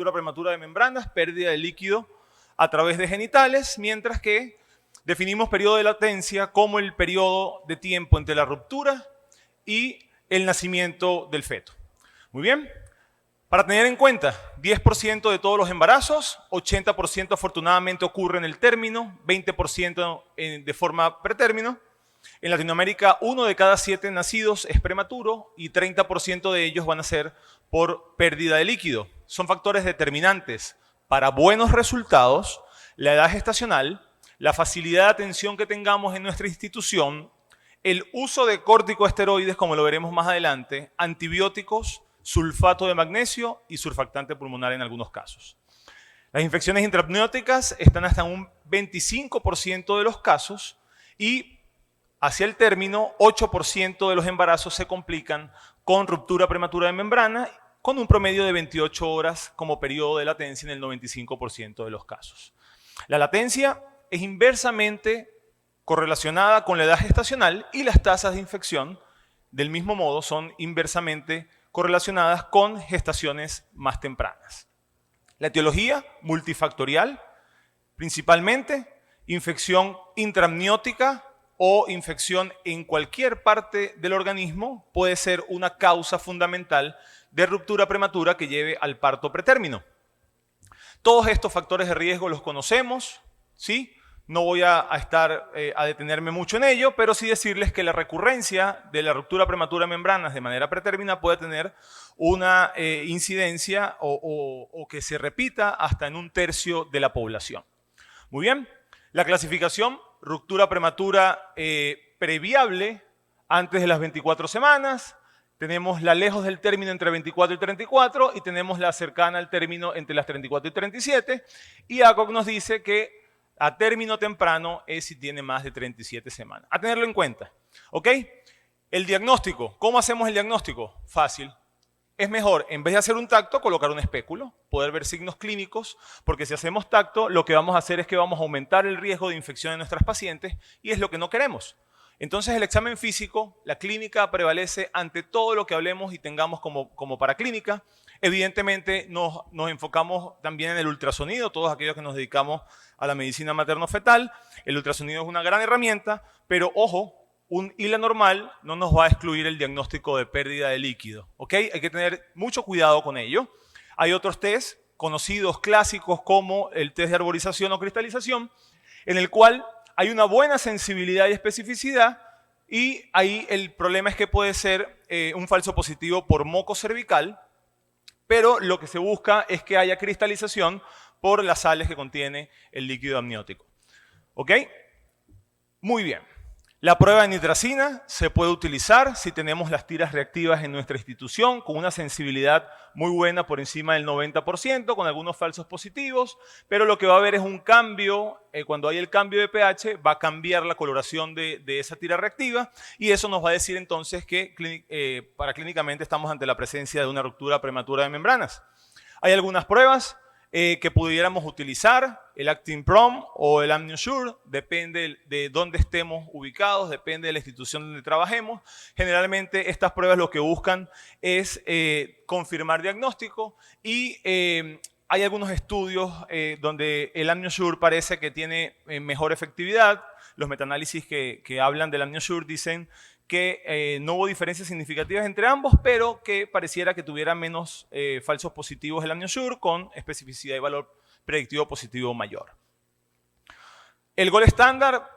ruptura prematura de membranas, pérdida de líquido a través de genitales, mientras que definimos periodo de latencia como el periodo de tiempo entre la ruptura y el nacimiento del feto. Muy bien. Para tener en cuenta, 10% de todos los embarazos, 80% afortunadamente ocurre en el término, 20% de forma pretérmino. En Latinoamérica, 1 de cada 7 nacidos es prematuro y 30% de ellos van a ser por pérdida de líquido. Son factores determinantes para buenos resultados, la edad gestacional, la facilidad de atención que tengamos en nuestra institución, el uso de corticosteroides, como lo veremos más adelante, antibióticos, sulfato de magnesio y surfactante pulmonar en algunos casos. Las infecciones intraamnióticas están hasta un 25% de los casos y hacia el término, 8% de los embarazos se complican con ruptura prematura de membrana, con un promedio de 28 horas como periodo de latencia en el 95% de los casos. La latencia es inversamente correlacionada con la edad gestacional y las tasas de infección, del mismo modo, son inversamente correlacionadas con gestaciones más tempranas. La etiología multifactorial, principalmente infección intraamniótica o infección en cualquier parte del organismo puede ser una causa fundamental de ruptura prematura que lleve al parto pretérmino. Todos estos factores de riesgo los conocemos, ¿sí? No voy a detenerme mucho en ello, pero sí decirles que la recurrencia de la ruptura prematura de membranas de manera pretérmina puede tener una incidencia o que se repita hasta en 1/3 de la población. Muy bien, la clasificación, ruptura prematura previable antes de las 24 semanas, tenemos la lejos del término entre 24 y 34 y tenemos la cercana al término entre las 34 y 37 y ACOG nos dice que a término temprano es si tiene más de 37 semanas. A tenerlo en cuenta, ¿ok? El diagnóstico, ¿cómo hacemos el diagnóstico? Fácil. Es mejor, en vez de hacer un tacto, colocar un espéculo, poder ver signos clínicos, porque si hacemos tacto, lo que vamos a hacer es que vamos a aumentar el riesgo de infección en nuestras pacientes y es lo que no queremos. Entonces el examen físico, la clínica prevalece ante todo lo que hablemos y tengamos como paraclínica. Evidentemente nos enfocamos también en el ultrasonido, todos aquellos que nos dedicamos a la medicina materno-fetal. El ultrasonido es una gran herramienta, pero ojo, un ILA normal no nos va a excluir el diagnóstico de pérdida de líquido, ¿ok? Hay que tener mucho cuidado con ello. Hay otros test conocidos, clásicos, como el test de arborización o cristalización, en el cual hay una buena sensibilidad y especificidad y ahí el problema es que puede ser un falso positivo por moco cervical, pero lo que se busca es que haya cristalización por las sales que contiene el líquido amniótico. ¿Ok? Muy bien. La prueba de nitracina se puede utilizar si tenemos las tiras reactivas en nuestra institución con una sensibilidad muy buena por encima del 90%, con algunos falsos positivos, pero lo que va a haber es un cambio, cuando hay el cambio de pH va a cambiar la coloración de esa tira reactiva y eso nos va a decir entonces que paraclínicamente estamos ante la presencia de una ruptura prematura de membranas. Hay algunas pruebas que pudiéramos utilizar, el Actin-Prom o el AmnioSure, depende de dónde estemos ubicados, depende de la institución donde trabajemos. Generalmente estas pruebas lo que buscan es confirmar diagnóstico y hay algunos estudios donde el AmnioSure parece que tiene mejor efectividad. Los metaanálisis que hablan del AmnioSure dicen que no hubo diferencias significativas entre ambos, pero que pareciera que tuviera menos falsos positivos el AmnioSure con especificidad y valor predictivo positivo mayor. El gold estándar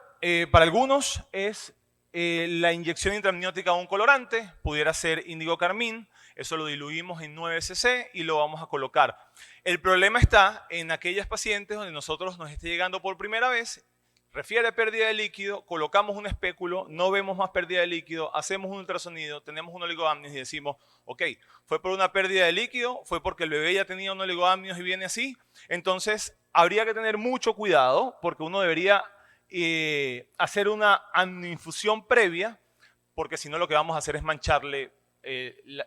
para algunos es la inyección intraamniótica de un colorante, pudiera ser índigo carmín, eso lo diluimos en 9 cc y lo vamos a colocar. El problema está en aquellas pacientes donde nosotros nos esté llegando por primera vez, refiere a pérdida de líquido, colocamos un espéculo, no vemos más pérdida de líquido, hacemos un ultrasonido, tenemos un oligoamnios y decimos, ok, fue por una pérdida de líquido, fue porque el bebé ya tenía un oligoamnios y viene así. Entonces, habría que tener mucho cuidado porque uno debería hacer una amnioinfusión previa, porque si no lo que vamos a hacer es mancharle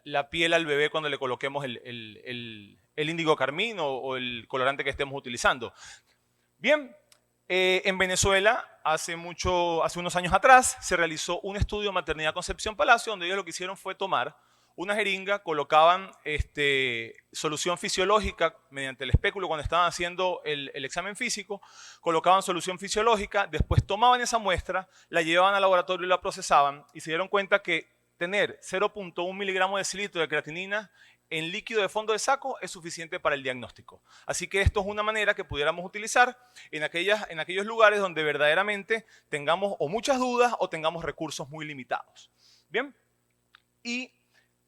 la piel al bebé cuando le coloquemos el índigo carmín o el colorante que estemos utilizando. Bien. En Venezuela, hace unos años atrás, se realizó un estudio de maternidad-concepción-palacio donde ellos lo que hicieron fue tomar una jeringa, colocaban solución fisiológica mediante el espéculo cuando estaban haciendo el examen físico, colocaban solución fisiológica, después tomaban esa muestra, la llevaban al laboratorio y la procesaban y se dieron cuenta que tener 0.1 miligramos de decilitro de creatinina en líquido de fondo de saco es suficiente para el diagnóstico. Así que esto es una manera que pudiéramos utilizar en aquellos lugares donde verdaderamente tengamos o muchas dudas o tengamos recursos muy limitados. Bien, ¿y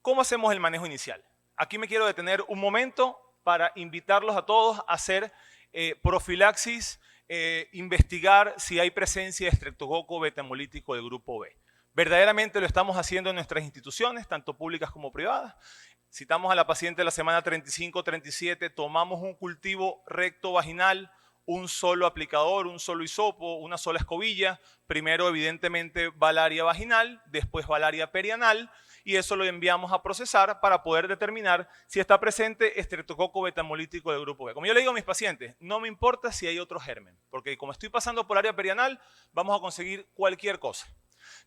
cómo hacemos el manejo inicial? Aquí me quiero detener un momento para invitarlos a todos a hacer profilaxis, investigar si hay presencia de estreptococo beta-hemolítico del grupo B. Verdaderamente lo estamos haciendo en nuestras instituciones, tanto públicas como privadas. Citamos a la paciente la semana 35-37, tomamos un cultivo recto vaginal, un solo aplicador, un solo hisopo, una sola escobilla. Primero, evidentemente, valaria vaginal, después valaria perianal, y eso lo enviamos a procesar para poder determinar si está presente estreptococo beta-hemolítico del grupo B. Como yo le digo a mis pacientes, no me importa si hay otro germen, porque como estoy pasando por área perianal, vamos a conseguir cualquier cosa.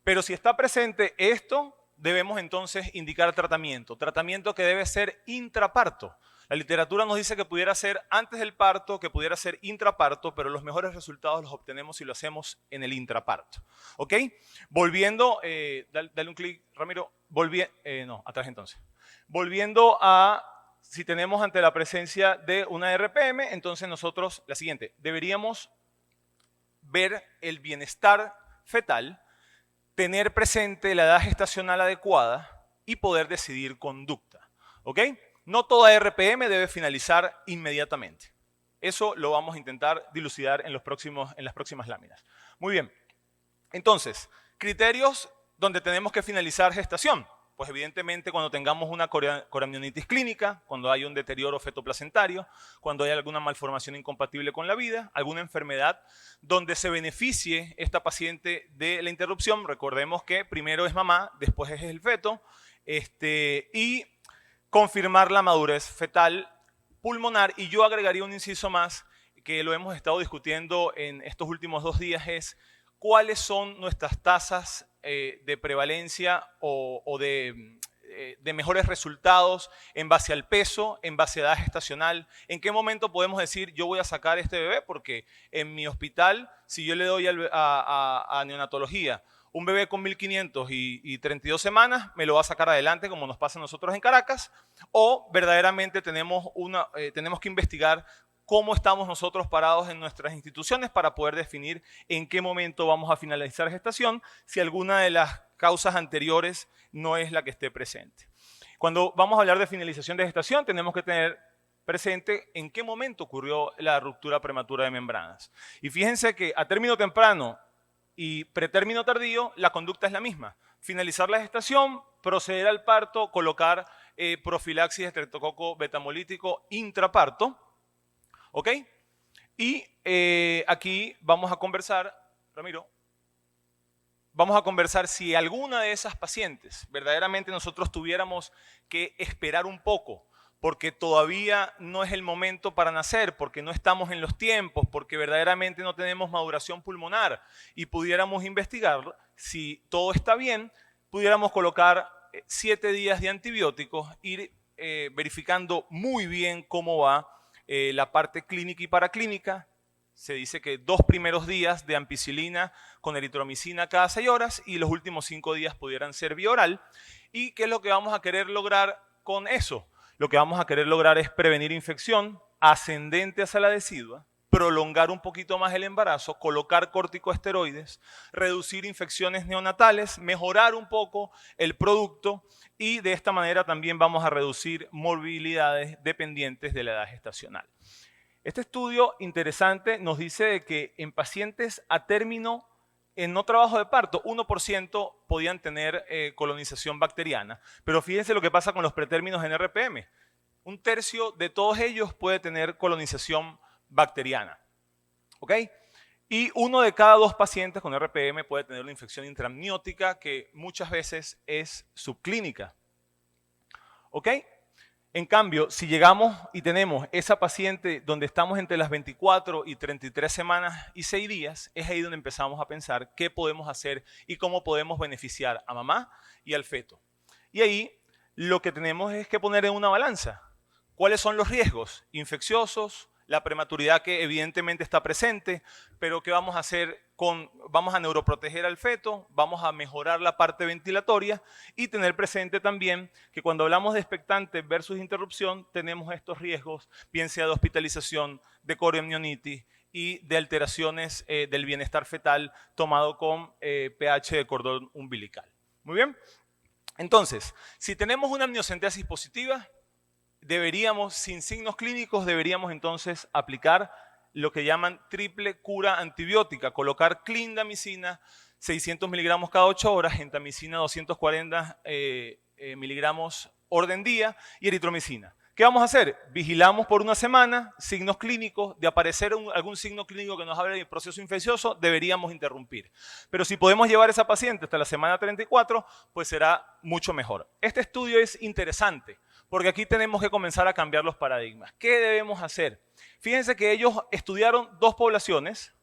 Pero si está presente esto, debemos entonces indicar tratamiento. Tratamiento que debe ser intraparto. La literatura nos dice que pudiera ser antes del parto, que pudiera ser intraparto, pero los mejores resultados los obtenemos si lo hacemos en el intraparto. ¿Ok? Volviendo, dale un clic, Ramiro. Atrás entonces. Volviendo a si tenemos ante la presencia de una RPM, entonces nosotros, la siguiente, deberíamos ver el bienestar fetal, tener presente la edad gestacional adecuada y poder decidir conducta. ¿Ok? No toda RPM debe finalizar inmediatamente. Eso lo vamos a intentar dilucidar en las próximas láminas. Muy bien. Entonces, criterios donde tenemos que finalizar gestación. Pues evidentemente cuando tengamos una coramnionitis clínica, cuando hay un deterioro fetoplacentario, cuando hay alguna malformación incompatible con la vida, alguna enfermedad donde se beneficie esta paciente de la interrupción. Recordemos que primero es mamá, después es el feto, y confirmar la madurez fetal pulmonar. Y yo agregaría un inciso más que lo hemos estado discutiendo en estos últimos 2 días, es cuáles son nuestras tasas de prevalencia o de mejores resultados en base al peso, en base a edad gestacional. ¿En qué momento podemos decir yo voy a sacar este bebé? Porque en mi hospital, si yo le doy a neonatología un bebé con 1500 y 32 semanas, me lo va a sacar adelante como nos pasa a nosotros en Caracas, o verdaderamente tenemos que investigar cómo estamos nosotros parados en nuestras instituciones para poder definir en qué momento vamos a finalizar gestación si alguna de las causas anteriores no es la que esté presente. Cuando vamos a hablar de finalización de gestación, tenemos que tener presente en qué momento ocurrió la ruptura prematura de membranas. Y fíjense que a término temprano y pretérmino tardío, la conducta es la misma. Finalizar la gestación, proceder al parto, colocar profilaxis de estreptococo beta-hemolítico intraparto. ¿Ok? Y aquí vamos a conversar, Ramiro, vamos a conversar si alguna de esas pacientes verdaderamente nosotros tuviéramos que esperar un poco, porque todavía no es el momento para nacer, porque no estamos en los tiempos, porque verdaderamente no tenemos maduración pulmonar y pudiéramos investigar si todo está bien, pudiéramos colocar 7 días de antibióticos, ir verificando muy bien cómo va la parte clínica y paraclínica. Se dice que 2 primeros días de ampicilina con eritromicina cada 6 horas y los últimos 5 días pudieran ser vía oral. ¿Y qué es lo que vamos a querer lograr con eso? Lo que vamos a querer lograr es prevenir infección ascendente hacia la decidua, prolongar un poquito más el embarazo, colocar corticosteroides, reducir infecciones neonatales, mejorar un poco el producto y de esta manera también vamos a reducir morbilidades dependientes de la edad gestacional. Este estudio interesante nos dice de que en pacientes a término en no trabajo de parto, 1% podían tener colonización bacteriana. Pero fíjense lo que pasa con los pretérminos en RPM. 1/3 de todos ellos puede tener colonización bacteriana. ¿Ok? Y 1 de cada 2 pacientes con RPM puede tener una infección intramniótica que muchas veces es subclínica. ¿Ok? En cambio, si llegamos y tenemos esa paciente donde estamos entre las 24 y 33 semanas y 6 días, es ahí donde empezamos a pensar qué podemos hacer y cómo podemos beneficiar a mamá y al feto. Y ahí lo que tenemos es que poner en una balanza. ¿Cuáles son los riesgos? Infecciosos, la prematuridad que evidentemente está presente, pero ¿qué vamos a hacer? Vamos a neuroproteger al feto, vamos a mejorar la parte ventilatoria y tener presente también que cuando hablamos de expectante versus interrupción, tenemos estos riesgos, bien sea de hospitalización, de coriamnionitis y de alteraciones del bienestar fetal tomado con pH de cordón umbilical. Muy bien. Entonces, si tenemos una amniocentesis positiva, deberíamos, sin signos clínicos, deberíamos entonces aplicar lo que llaman triple cura antibiótica, colocar clindamicina 600 miligramos cada 8 horas, gentamicina 240 miligramos orden día y eritromicina. ¿Qué vamos a hacer? Vigilamos por una semana, signos clínicos, de aparecer algún signo clínico que nos hable del proceso infeccioso, deberíamos interrumpir. Pero si podemos llevar a esa paciente hasta la semana 34, pues será mucho mejor. Este estudio es interesante, porque aquí tenemos que comenzar a cambiar los paradigmas. ¿Qué debemos hacer? Fíjense que ellos estudiaron dos poblaciones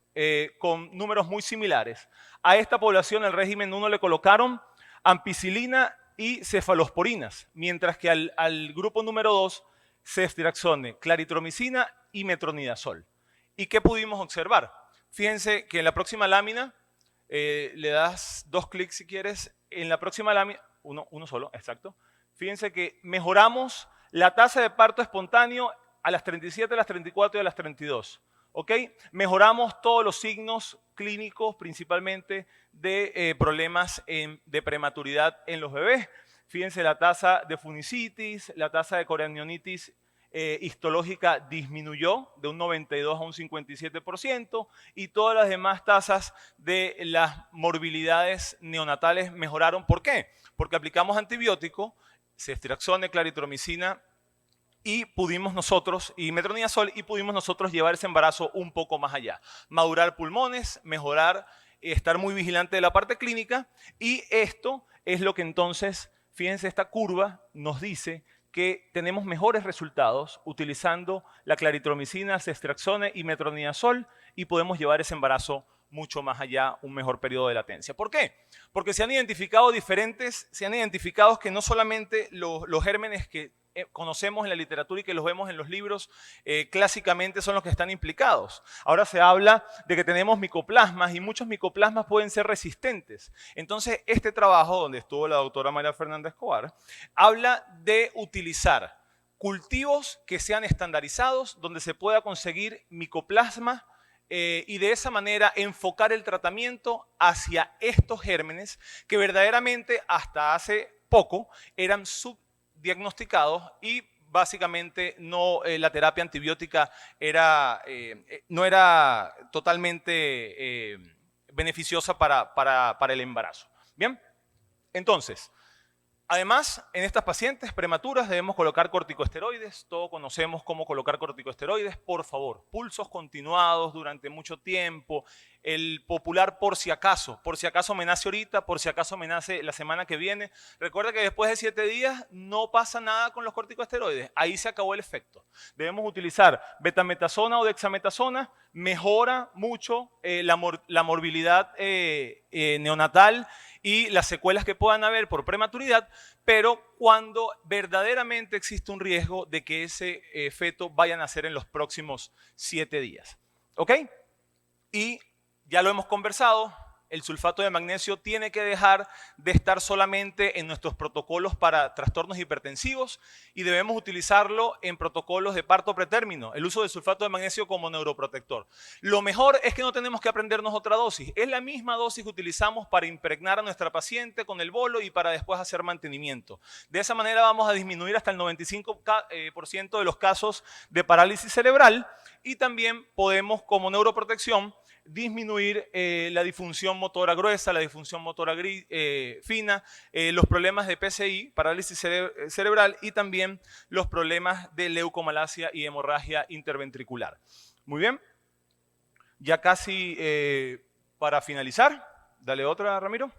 con números muy similares. A esta población, el régimen 1 le colocaron ampicilina y cefalosporinas, mientras que al grupo número 2, ceftriaxone, claritromicina y metronidazol. ¿Y qué pudimos observar? Fíjense que en la próxima lámina, le das 2 clics si quieres, en la próxima lámina, uno solo, exacto. Fíjense que mejoramos la tasa de parto espontáneo a las 37, a las 34 y a las 32. ¿Ok? Mejoramos todos los signos clínicos, principalmente de problemas de prematuridad en los bebés. Fíjense, la tasa de funicitis, la tasa de coriamnionitis histológica disminuyó de un 92 a un 57% y todas las demás tasas de las morbilidades neonatales mejoraron. ¿Por qué? Porque aplicamos antibiótico, ceftriaxone, claritromicina y pudimos nosotros, y metronidazol, y pudimos nosotros llevar ese embarazo un poco más allá. Madurar pulmones, mejorar, estar muy vigilante de la parte clínica, y esto es lo que entonces, fíjense, esta curva nos dice que tenemos mejores resultados utilizando la claritromicina, ceftriaxone y metronidazol, y podemos llevar ese embarazo mucho más allá, un mejor periodo de latencia. ¿Por qué? Porque se han identificado que no solamente los gérmenes que conocemos en la literatura y que los vemos en los libros, clásicamente son los que están implicados. Ahora se habla de que tenemos micoplasmas y muchos micoplasmas pueden ser resistentes. Entonces, este trabajo, donde estuvo la doctora María Fernanda Escobar, habla de utilizar cultivos que sean estandarizados, donde se pueda conseguir micoplasma y de esa manera enfocar el tratamiento hacia estos gérmenes que verdaderamente hasta hace poco eran subdiagnosticados y básicamente no, la terapia antibiótica no era totalmente beneficiosa para el embarazo. Bien, entonces, además, en estas pacientes prematuras debemos colocar corticosteroides. Todos conocemos cómo colocar corticosteroides. Por favor, pulsos continuados durante mucho tiempo. El popular por si acaso me nace ahorita, por si acaso me nace la semana que viene. Recuerda que después de 7 días no pasa nada con los corticosteroides. Ahí se acabó el efecto. Debemos utilizar betametasona o dexametasona. Mejora mucho la morbilidad neonatal y las secuelas que puedan haber por prematuridad, pero cuando verdaderamente existe un riesgo de que ese feto vaya a nacer en los próximos 7 días. ¿Ok? Y ya lo hemos conversado, el sulfato de magnesio tiene que dejar de estar solamente en nuestros protocolos para trastornos hipertensivos y debemos utilizarlo en protocolos de parto pretérmino, el uso del sulfato de magnesio como neuroprotector. Lo mejor es que no tenemos que aprendernos otra dosis, es la misma dosis que utilizamos para impregnar a nuestra paciente con el bolo y para después hacer mantenimiento. De esa manera vamos a disminuir hasta el 95% de los casos de parálisis cerebral y también podemos, como neuroprotección, disminuir la disfunción motora gruesa, la disfunción motora fina, los problemas de PCI, parálisis cerebral y también los problemas de leucomalacia y hemorragia interventricular. Muy bien, ya casi para finalizar, dale otra, Ramiro.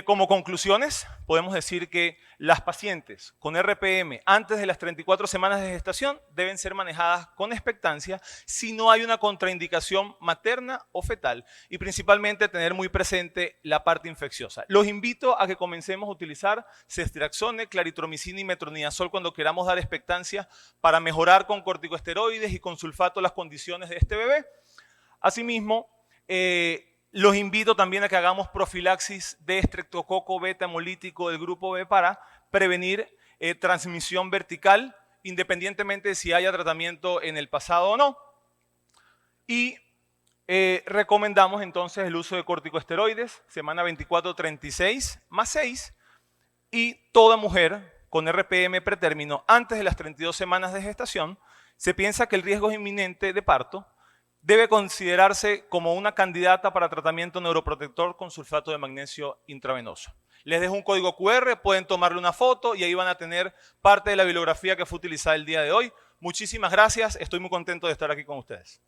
Como conclusiones, podemos decir que las pacientes con RPM antes de las 34 semanas de gestación deben ser manejadas con expectancia si no hay una contraindicación materna o fetal y principalmente tener muy presente la parte infecciosa. Los invito a que comencemos a utilizar ceftriaxone, claritromicina y metronidazol cuando queramos dar expectancia para mejorar con corticosteroides y con sulfato las condiciones de este bebé. Asimismo, los invito también a que hagamos profilaxis de estreptococo beta hemolítico del grupo B para prevenir transmisión vertical, independientemente de si haya tratamiento en el pasado o no. Y recomendamos entonces el uso de corticosteroides, semana 24-36 más 6, y toda mujer con RPM pretérmino antes de las 32 semanas de gestación, se piensa que el riesgo es inminente de parto, debe considerarse como una candidata para tratamiento neuroprotector con sulfato de magnesio intravenoso. Les dejo un código QR, pueden tomarle una foto y ahí van a tener parte de la bibliografía que fue utilizada el día de hoy. Muchísimas gracias, estoy muy contento de estar aquí con ustedes.